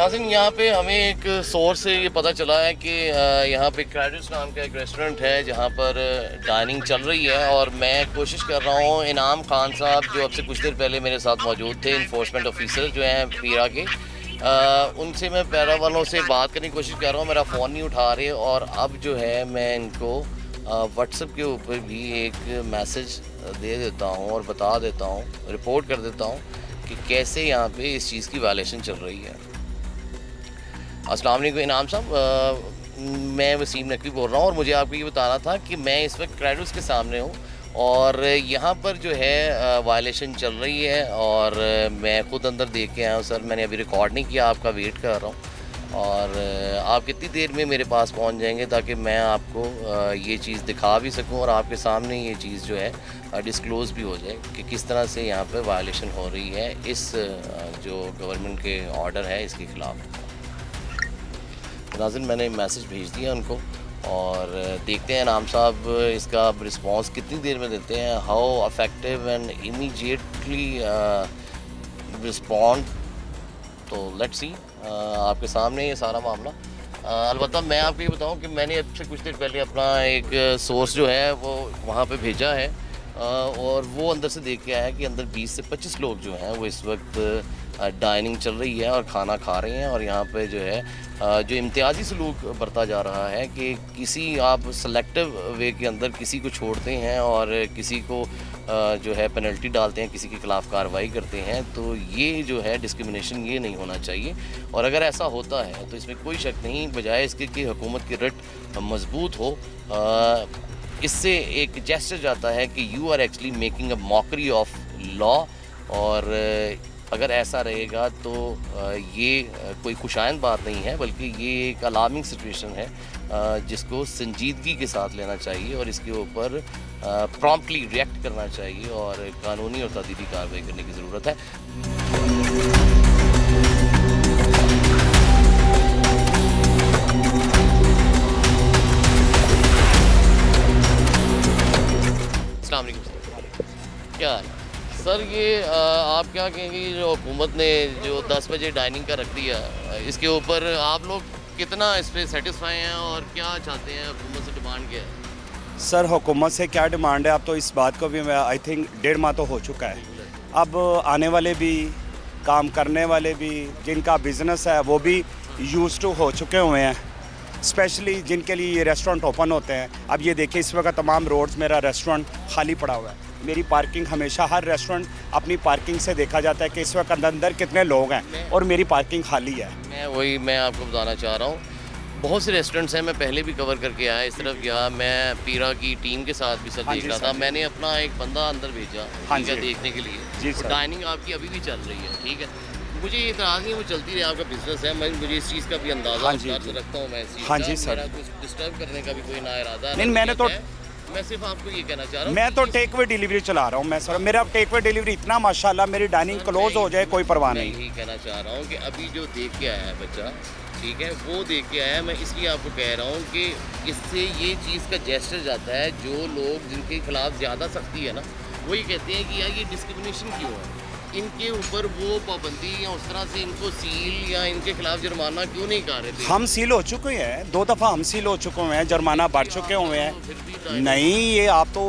नाज़रीन, यहाँ पे हमें एक सोर्स से ये पता चला है कि यहाँ पे क्रेडिट्स नाम का एक रेस्टोरेंट है जहाँ पर डाइनिंग चल रही है, और मैं कोशिश कर रहा हूँ इनाम खान साहब जो अब से कुछ देर पहले मेरे साथ मौजूद थे, इन्फोर्समेंट ऑफिसर जो हैं पीरा के, उनसे मैं पैरा वालों से बात करने की कोशिश कर रहा हूँ। मेरा फ़ोन नहीं उठा रहे, और अब जो है मैं इनको व्हाट्सएप के ऊपर भी एक मैसेज दे देता हूँ और बता देता हूँ, रिपोर्ट कर देता हूँ कि कैसे यहाँ पे इस चीज़ की वायलेशन चल रही है। अस्सलाम वालेकुम इनाम साहब, मैं वसीम नकवी बोल रहा हूँ, और मुझे आपको ये बताना था कि मैं इस वक्त क्रेडिट्स के सामने हूँ और यहाँ पर जो है वायलेशन चल रही है, और मैं ख़ुद अंदर देख के आया हूँ। सर, मैंने अभी रिकॉर्ड नहीं किया, आपका वेट कर रहा हूँ, और आप कितनी देर में मेरे पास पहुँच जाएंगे ताकि मैं आपको ये चीज़ दिखा भी सकूँ और आपके सामने ये चीज़ जो है डिस्क्लोज़ भी हो जाए कि किस तरह से यहाँ पर वायलेशन हो रही है इस जो गवर्नमेंट के ऑर्डर है इसके ख़िलाफ़। नाज़रीन, मैंने मैसेज भेज दिया उनको, और देखते हैं नाम साहब इसका रिस्पांस कितनी देर में देते हैं। How affective and immediately respond, तो लेट्स सी। आपके सामने ये सारा मामला। अलबत्ता मैं आपको ये बताऊं कि मैंने अब से कुछ देर पहले अपना एक सोर्स जो है वो वहाँ पे भेजा है, और वो अंदर से देख के आया कि अंदर 20 से 25 लोग जो हैं वो इस वक्त डाइनिंग चल रही है और खाना खा रहे हैं, और यहाँ पे जो है जो इम्तियाजी सलूक बरता जा रहा है कि किसी आप सेलेक्टिव वे के अंदर किसी को छोड़ते हैं और किसी को जो है पेनल्टी डालते हैं, किसी के ख़िलाफ़ कार्रवाई करते हैं, तो ये जो है डिस्क्रिमिनेशन ये नहीं होना चाहिए। और अगर ऐसा होता है तो इसमें कोई शक नहीं, बजाय इसके कि हुकूमत की रट मजबूत हो, इससे एक जेस्चर जाता है कि you are actually making a mockery of law, और अगर ऐसा रहेगा तो ये कोई खुशाइंद बात नहीं है, बल्कि ये एक अलार्मिंग सिचुएशन है जिसको संजीदगी के साथ लेना चाहिए और इसके ऊपर प्रॉम्प्टली रिएक्ट करना चाहिए और कानूनी और तदीबी कार्रवाई करने की ज़रूरत है। अस्सलाम वालेकुम सर, क्या हाल है? सर, ये आप क्या कहेंगे, जो हुकूमत ने जो 10 बजे डाइनिंग का रख दिया, इसके ऊपर आप लोग कितना इस पर सेटिस्फाई हैं और क्या चाहते हैं, हुकूमत से डिमांड क्या है? सर, हुकूमत से क्या डिमांड है? अब तो इस बात को भी मैं आई थिंक 1.5 माह तो हो चुका है। अब आने वाले भी, काम करने वाले भी, जिनका बिज़नेस है वो भी यूज़ टू हो चुके हुए हैं, स्पेशली जिनके लिए ये रेस्टोरेंट ओपन होते हैं। अब ये देखिए, इस वक्त तमाम रोड्स मेरा रेस्टोरेंट खाली पड़ा हुआ है। मेरी पार्किंग हमेशा, हर रेस्टोरेंट अपनी पार्किंग से देखा जाता है कि इस वक्त अंदर कितने लोग हैं, और मेरी पार्किंग खाली है। मैं आपको बताना चाह रहा हूँ, बहुत से रेस्टोरेंट्स हैं, मैं पहले भी कवर करके आया, इस तरफ गया, मैं पीरा की टीम के साथ भी सर देख रहा था। मैंने अपना एक बंदा अंदर भेजा ठीक है देखने के लिए, और डाइनिंग आपकी अभी भी चल रही है, ठीक है। मुझे ये इतराज़ नहीं, वो चलती रहे, आपका बिजनेस है, मुझे इस चीज़ का भी अंदाज़ा रखता हूँ मैं इस चीज़ का, मेरा कुछ डिस्टर्ब करने का भी कोई ना इरादा नहीं। मैंने तो, मैं सिर्फ आपको ये कहना चाह रहा हूँ, मैं तो टेक वे डिलीवरी चला रहा हूँ। मैं सर, मेरा टेक वे डिलीवरी इतना माशाल्लाह, मेरी डाइनिंग क्लोज हो जाए कोई परवाह नहीं। यही कहना चाह रहा हूँ कि अभी जो देख के आया है बच्चा, ठीक है, वो देख के आया है, मैं इसलिए आपको कह रहा हूँ कि इससे ये चीज़ का जेस्चर जाता है। जो लोग जिनके खिलाफ ज़्यादा सख्ती है ना, वो ये कहते हैं कि यार ये डिस्क्रिमिनेशन क्यों है, इनके ऊपर वो पाबंदी या उस तरह से इनको सील या इनके खिलाफ जुर्माना क्यों नहीं कर रहे थे? हम सील हो चुके हैं, 2 दफ़ा हम सील हो चुके हैं, जुर्माना बढ़ चुके हुए हैं। नहीं, ये आप तो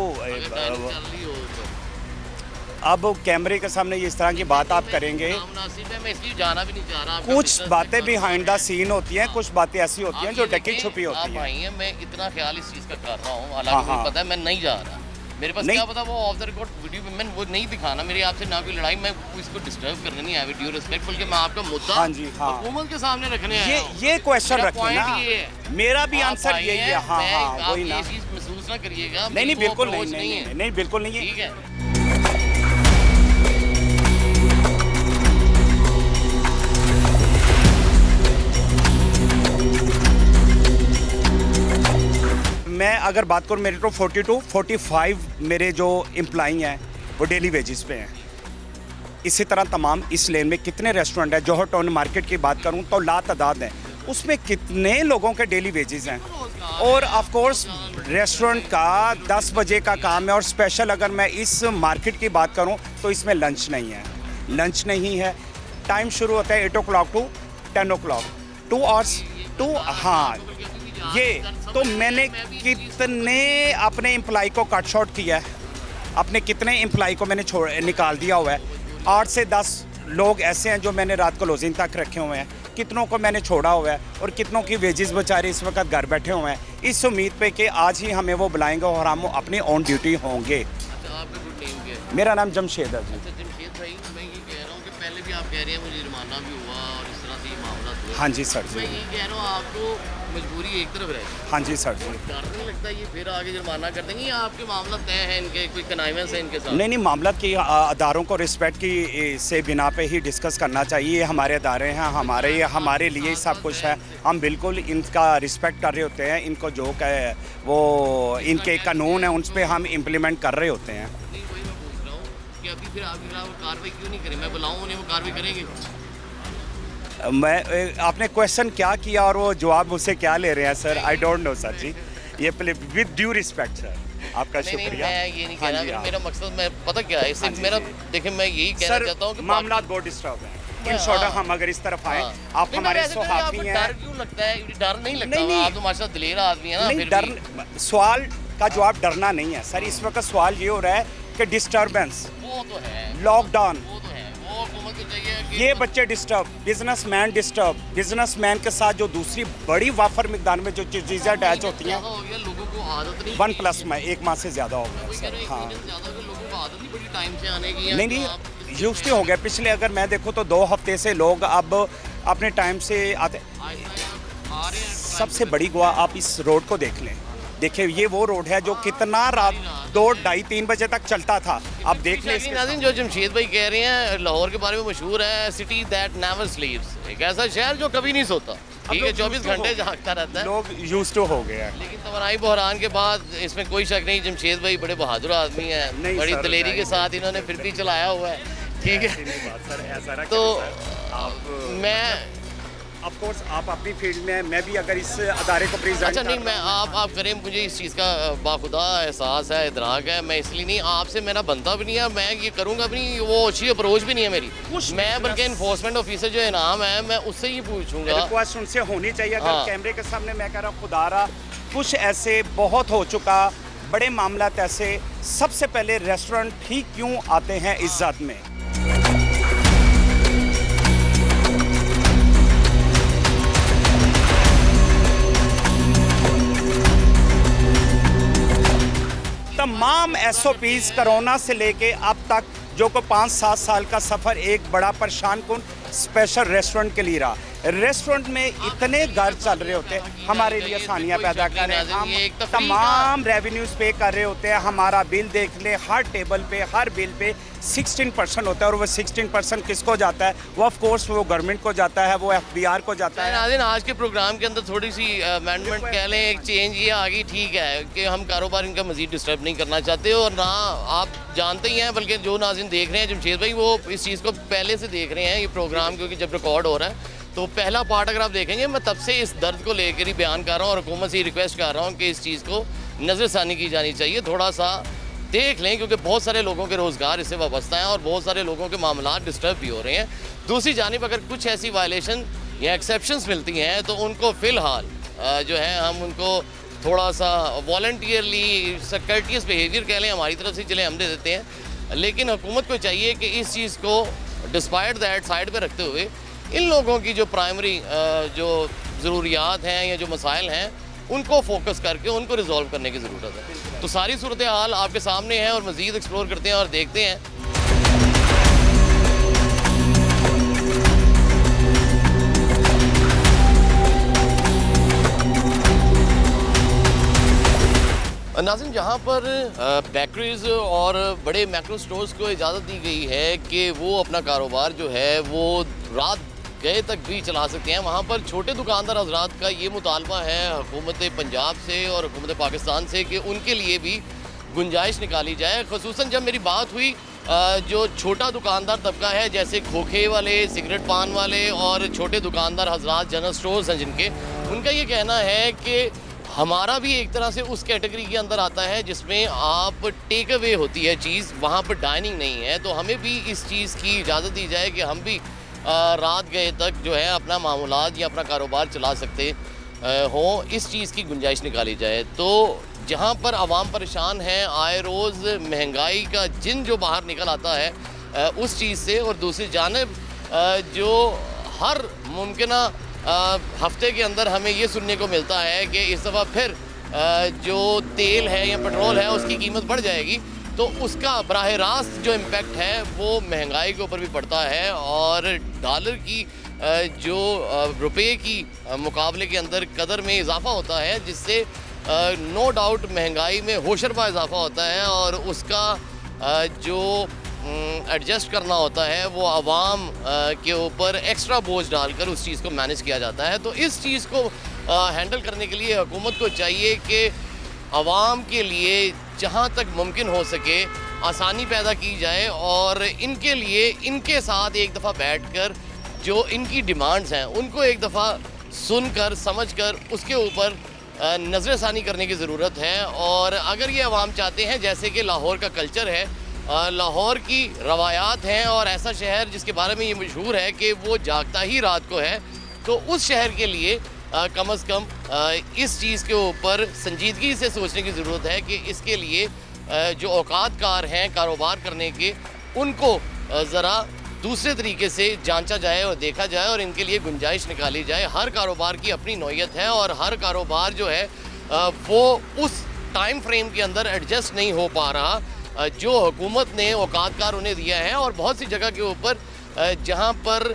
अब कैमरे के सामने इस तरह की बात आप करेंगे, मैं इसलिए जाना भी नहीं चाह रहा। कुछ बातें बिहाइंड द सीन होती हैं, कुछ बातें ऐसी होती हैं जो ढकी छुपी होती हैं। मैं इतना ख्याल इस चीज़ का कर रहा हूँ, हालांकि मुझे पता है मैं नहीं जा रहा, मेरे पास क्या पता वो ऑफ द रिकॉर्ड वीडियो में मैंने वो नहीं दिखाना, मेरी आपसे ना कोई लड़ाई, मैं इसको डिस्टर्ब करने नहीं आया, ड्यू रिस्पेक्ट, बल्कि मैं आपका मुद्दा हुकूमत के सामने रखने आया हूं। ये क्वेश्चन रखिए ना, मेरा भी आंसर यही है। हाँ, वही ना, ये चीज़ महसूस ना करिएगा। नहीं, बिल्कुल नहीं, बिल्कुल नहीं है, ठीक है। मैं अगर बात करूँ, मेरे तो 42-45 मेरे जो एम्प्लॉई हैं वो डेली वेजेस पे हैं। इसी तरह तमाम इस लेन में कितने रेस्टोरेंट हैं, जौहर टाउन मार्केट की बात करूँ तो लातादाद हैं, उसमें कितने लोगों के डेली वेजेस हैं। और ऑफ कोर्स रेस्टोरेंट का 10 बजे का काम है, और स्पेशल अगर मैं इस मार्केट की बात करूँ तो इसमें लंच नहीं है। टाइम शुरू होता है 8 o'clock टू 10 o'clock 2 hours 2 हाँ ये तो मैंने कितने अपने एम्प्लॉय को कट शॉर्ट किया है, अपने कितने एम्प्लॉय को मैंने निकाल दिया हुआ है। 8 से 10 लोग ऐसे हैं जो मैंने रात को क्लोजिंग तक रखे हुए हैं, कितनों को मैंने छोड़ा हुआ है और कितनों की वेजेस बेचारे इस वक्त घर बैठे हुए हैं इस उम्मीद पे कि आज ही हमें वो बुलाएंगे और हम अपनी ऑन ड्यूटी होंगे। अच्छा, आपका गुड नेम क्या है? मेरा नाम जमशेद है जी। अच्छा जमशेद भाई, मैं ये कह रहा हूँ कि पहले भी आप कह रहे हैं मुझे जुर्माना भी हुआ और इस तरह से ये मामला हुआ। हाँ जी सर मैं जी। ये कह रहा हूँ आपको मजबूरी एक तरफ रहेगी, हाँ जी सर जी। डर नहीं लगता ये फिर आगे जुर्माना कर देंगे या आपके मामला तय है, इनके कोई कनाइवेंस है इनके साथ? नहीं मामला की अदारों को रिस्पेक्ट की से बिना पे ही डिस्कस करना चाहिए। ये हमारे अदारे हैं, हमारे लिए ही सब कुछ है। हम बिल्कुल इनका रिस्पेक्ट कर रहे होते हैं। इनको जो कहे वो इनके कानून है उन पर हम इम्प्लीमेंट कर रहे होते हैं। नहीं वही मैं पूछ रहा हूँ कि अभी फिर आपके खिलाफ कार्रवाई क्यों नहीं करें? मैं बुलाऊँ उन्हें, वो कार्रवाई करेंगे? आपने क्वेश्चन क्या किया और वो जवाब मुझसे क्या ले रहे हैं sir? I don't know sir ji. ये विद ड्यू रिस्पेक्ट सर, आपका नहीं, शुक्रिया। मैं ये नहीं कह हाँ रहा, जी, अगर हाँ। मेरा मकसद मैं पता क्या है इससे हाँ जी, मेरा जी। देखिए मैं यही कहना सर चाहता हूँ कि मामला बहुत डिस्टर्ब है। इन शॉर्ट हाँ। हम अगर इस तरफ आए, हाँ। आप नहीं, हमारे मैं वैसे कह रहा हूँ, सहाफ़ी आपको हैं। डर क्यों लगता है? डर नहीं लगता? नहीं, नहीं। आप तो माशाल्लाह दिलेर आदमी है ना। नहीं फिर डर, भी। सवाल का जवाब डरना नहीं है सर। इस वक्त सवाल ये हो रहा है कि डिस्टर्बेंस, वो तो है, लॉकडाउन, वो तो है, वो हुकूमत को चाहिए कि ये बच्चे डिस्टर्ब, बिजनेसमैन डिस्टर्ब, बिजनेसमैन के साथ जो दूसरी बड़ी वाफर मिकदार में जो चीज़ें अटैच होती हैं। ज़्यादा हो गया, लोगों को आदत नहीं 1+ में 1 माह से ज़्यादा हो गया कोई कह सर। रहे हैं हाँ एक महीने से ज़्यादा हो गया, लोगों को आदत नहीं पड़ी टाइम से आने की। नहीं नहीं यूज हो गया। पिछले अगर मैं देखूँ तो 2 हफ्ते से लोग अब अपने टाइम से आते। आ रहे हैं। सबसे बड़ी गवाह आप इस रोड को देख लें। देखिए ये वो रोड है जो कितना रात 2, 2:30, 3 बजे तक चलता था। आप देख लें इसके नाज़रीन, जो जमशेद भाई कह रहे हैं लाहौर के बारे में मशहूर है, सिटी दैट नेवर स्लीप्स, एक ऐसा शहर जो कभी नहीं सोता। ठीक है, लोग 24 used to घंटे हो गए। जागता रहता है। लोग यूज टू हो गए हैं। लेकिन तवानाई बहरान के बाद इसमें कोई शक नहीं, जमशेद भाई बड़े बहादुर आदमी हैं, नहीं बड़ी सर, दलेरी के नहीं। साथ इन्होंने फिर भी चलाया हुआ है। ठीक है, सर ऐसा ना तो करें सर। आप मैं ऑफ कोर्स आप अपनी फील्ड में हैं, मैं भी अगर इस अदारे को प्रेजेंट अच्छा नहीं, मैं आप करें, मुझे इस चीज़ का बाखुदा एहसास है, इदराक है। मैं इसलिए नहीं, आपसे मेरा बनता भी नहीं है, मैं ये करूँगा भी नहीं, वो अच्छी अप्रोच भी नहीं है मेरी। मैं बल्कि इन्फोर्समेंट ऑफिसर जो इनाम है मैं उससे ही पूछूंगा। रिक्वेस्ट उनसे होनी चाहिए। अगर हाँ। कैमरे के सामने मैं कह रहा हूँ खुदारा कुछ ऐसे बहुत हो चुका, बड़े मामला ऐसे। सबसे पहले रेस्टोरेंट ही क्यों आते हैं इज्जत में? तमाम SOPs कोरोना से लेके अब तक जो को 5-7 साल का सफ़र एक बड़ा परेशान कुन स्पेशल रेस्टोरेंट के लिए रहा। रेस्टोरेंट में इतने घर चल रहे होते हैं, हमारे लिए आसानियाँ पैदा कर रहे हैं, हम तमाम रेवेन्यूज़ पे कर रहे होते हैं। हमारा बिल देख ले, हर टेबल पे हर बिल पे 16% होता है और वो 16% किसको जाता है? वो ऑफ कोर्स वो गवर्नमेंट को जाता है, वो FBR को जाता है। नाज़रीन, आज के प्रोग्राम के अंदर थोड़ी सी अमेंडमेंट कह लें, एक चेंज ये आ गई। ठीक है कि हम कारोबार इनका मज़ीद डिस्टर्ब नहीं करना चाहते और ना आप जानते ही हैं, बल्कि जो नाज़रीन देख रहे हैं, जमशेद भाई वो इस चीज़ को पहले से देख रहे हैं ये प्रोग्राम, क्योंकि जब रिकॉर्ड हो रहा है तो पहला पार्ट अगर आप देखेंगे, मैं तब से इस दर्द को लेकर ही बयान कर रहा हूँ और हुकूमत से रिक्वेस्ट कर रहा हूँ कि इस चीज़ को नज़रसानी की जानी चाहिए। थोड़ा सा देख लें, क्योंकि बहुत सारे लोगों के रोज़गार इससे वाबस्ता हैं और बहुत सारे लोगों के मामला डिस्टर्ब भी हो रहे हैं। दूसरी जानिब अगर कुछ ऐसी वायलेशन या एक्सेप्शंस मिलती हैं तो उनको फ़िलहाल जो है हम उनको थोड़ा सा वॉलंटियरली सर्कटियस बिहेवियर कह लें, हमारी तरफ से चले हम दे देते हैं। लेकिन हुकूमत को चाहिए कि इस चीज़ को डिस्पाइट दैट साइड पे रखते हुए इन लोगों की जो प्राइमरी जो ज़रूरियात हैं या जो मसाइल हैं उनको फोकस करके उनको रिजॉल्व करने की ज़रूरत है। तो सारी सूरत हाल आपके सामने है और मज़ीद एक्सप्लोर करते हैं और देखते हैं। नाज़रीन, जहाँ पर बेकरीज़ और बड़े मैक्रो स्टोर्स को इजाज़त दी गई है कि वो अपना कारोबार जो है वो रात गए तक भी चला सकते हैं, वहाँ पर छोटे दुकानदार हजरात का ये मुतालबा है हुकूमत पंजाब से और हुकूमत पाकिस्तान से कि उनके लिए भी गुंजाइश निकाली जाए। ख़ुसूसन जब मेरी बात हुई जो छोटा दुकानदार तबका है, जैसे खोखे वाले, सिगरेट पान वाले और छोटे दुकानदार हजरात, जनरल स्टोर्स हैं जिनके, उनका ये कहना है कि हमारा भी एक तरह से उस कैटेगरी के अंदर आता है जिसमें आप टेक अवे होती है चीज़, वहाँ पर डाइनिंग नहीं है, तो हमें भी इस चीज़ की इजाज़त दी जाए कि हम भी रात गए तक जो है अपना मामूलात या अपना कारोबार चला सकते हों, इस चीज़ की गुंजाइश निकाली जाए। तो जहाँ पर आवाम परेशान है, आए रोज़ महंगाई का जिन जो बाहर निकल आता है उस चीज़ से, और दूसरी जानिब जो हर मुमकिना हफ्ते के अंदर हमें ये सुनने को मिलता है कि इस दफ़ा फिर जो तेल है या पेट्रोल है उसकी कीमत बढ़ जाएगी, तो उसका बराह रास्त जो इम्पेक्ट है वो महंगाई के ऊपर भी पड़ता है। और डॉलर की जो रुपए की मुकाबले के अंदर कदर में इजाफा होता है, जिससे नो डाउट महंगाई में होशरबा इजाफा होता है, और उसका जो एडजस्ट करना होता है वो आवाम के ऊपर एक्स्ट्रा बोझ डालकर उस चीज़ को मैनेज किया जाता है। तो इस चीज़ को हैंडल करने के लिए हुकूमत को चाहिए कि आवाम के लिए जहाँ तक मुमकिन हो सके आसानी पैदा की जाए, और इनके लिए इनके साथ एक दफ़ा बैठकर जो इनकी डिमांड्स हैं उनको एक दफ़ा सुनकर समझकर उसके ऊपर नज़रसानी करने की ज़रूरत है। और अगर ये आवाम चाहते हैं, जैसे कि लाहौर का कल्चर है, लाहौर की रवायात हैं, और ऐसा शहर जिसके बारे में ये मशहूर है कि वो जागता ही रात को है, तो उस शहर के लिए कम अज़ कम इस चीज़ के ऊपर संजीदगी से सोचने की ज़रूरत है कि इसके लिए जो औकातकार हैं कारोबार करने के, उनको ज़रा दूसरे तरीके से जांचा जाए और देखा जाए, और इनके लिए गुंजाइश निकाली जाए। हर कारोबार की अपनी नौयत है, और हर कारोबार जो है वो उस टाइम फ्रेम के अंदर एडजस्ट नहीं हो पा रहा जो हुकूमत ने औकातकार उन्हें दिया है। और बहुत सी जगह के ऊपर जहाँ पर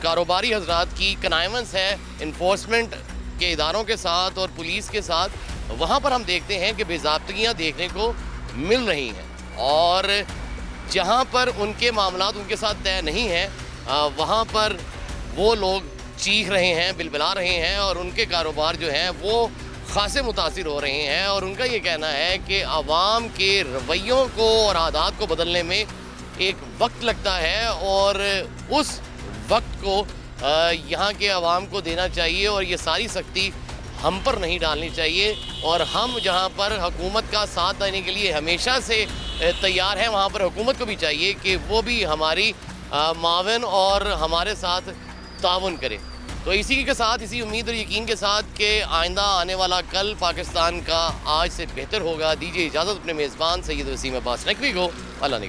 कारोबारी हजरात की कनाइमेंस है इन्फोर्समेंट के इदारों के साथ और पुलिस के साथ, वहाँ पर हम देखते हैं कि बेज़ाब्तियाँ देखने को मिल रही हैं, और जहाँ पर उनके मामलात उनके साथ तय नहीं हैं वहाँ पर वो लोग चीख रहे हैं, बिलबिला रहे हैं, और उनके कारोबार जो हैं वो खासे मुतासिर हो रहे हैं। और उनका ये कहना है कि आवाम के रवैयों को और आदात को बदलने में एक वक्त लगता है, और उस वक्त को यहाँ के आवाम को देना चाहिए, और ये सारी सख्ती हम पर नहीं डालनी चाहिए। और हम जहाँ पर हुकूमत का साथ देने के लिए हमेशा से तैयार हैं, वहाँ पर हुकूमत को भी चाहिए कि वो भी हमारी मावन और हमारे साथ ताउन करे। तो इसी के साथ, इसी उम्मीद और यकीन के साथ कि आइंदा आने वाला कल पाकिस्तान का आज से बेहतर होगा, दीजिए इजाज़त अपने मेज़बान सैयद वसीम अब्बास नकवी को। अल्लाह ने